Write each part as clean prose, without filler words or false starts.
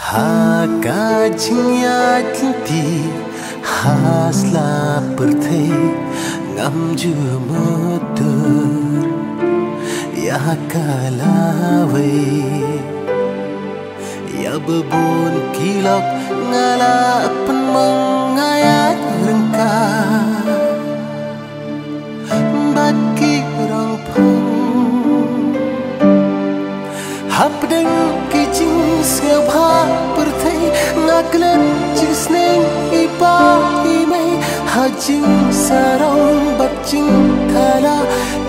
Hakajinya tinti hasla perthei ngam ju motor ya kalawe ya bebun kilok ngala pen mengayat rengka baki rong pung hapdeng kijing siapa perthei ngaklen jisneng ipa imei hajing sarong bacing thala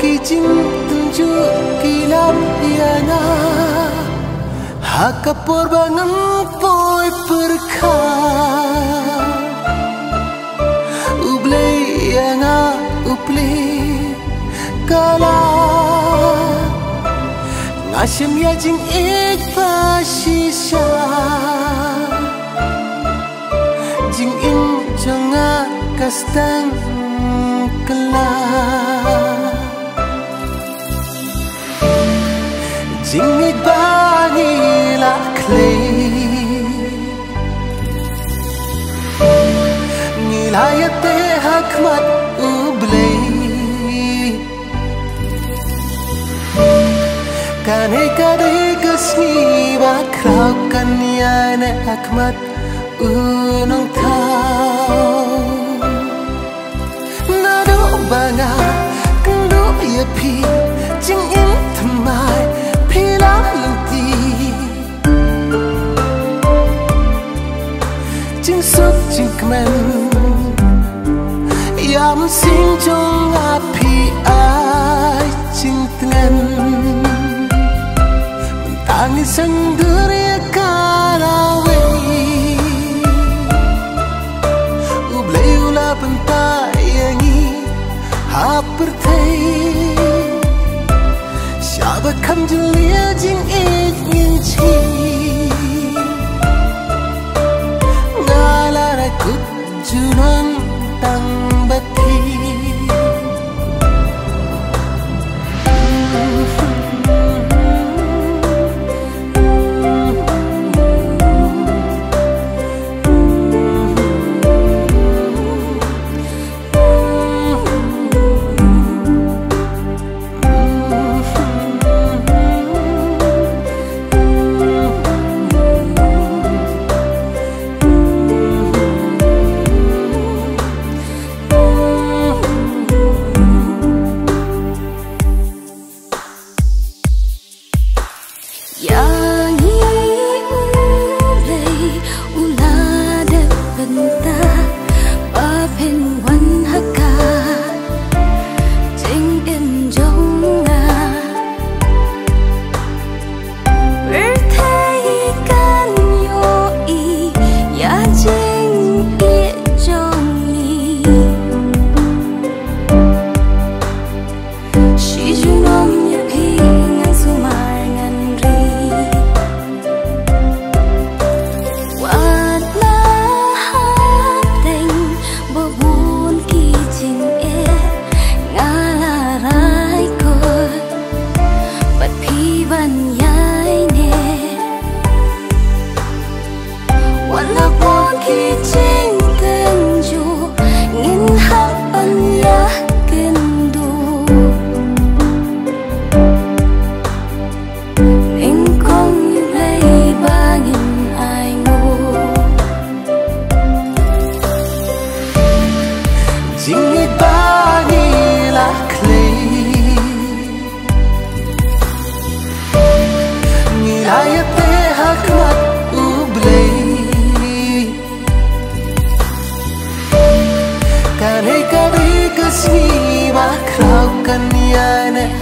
kijing tunju kilam yana hakapor bangang poi perkha uble yana uple kala ngasem ya jing ikpa shisha jing in jonga kastang kala jing ikbani la clay nilayate hakmat ublay kane kade kasni bakrau kanyane hakmat unong thau nado banga kendo yapi jing in thamai phila lanti jing suk jing kmen yam sing jong api ai jing tengan tangis sendiri kalawe ublay ula pentayangi haperthei syaba kam jelia jing ingin chi ngalara kut junang tang bati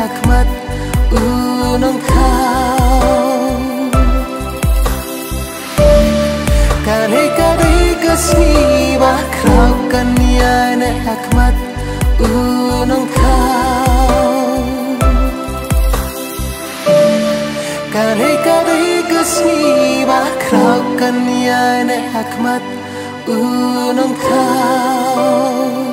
hakmat unong thau kane kade kasni bakrau kanyane hakmat unong thau kane kade kasni bakrau kanyane hakmat unong thau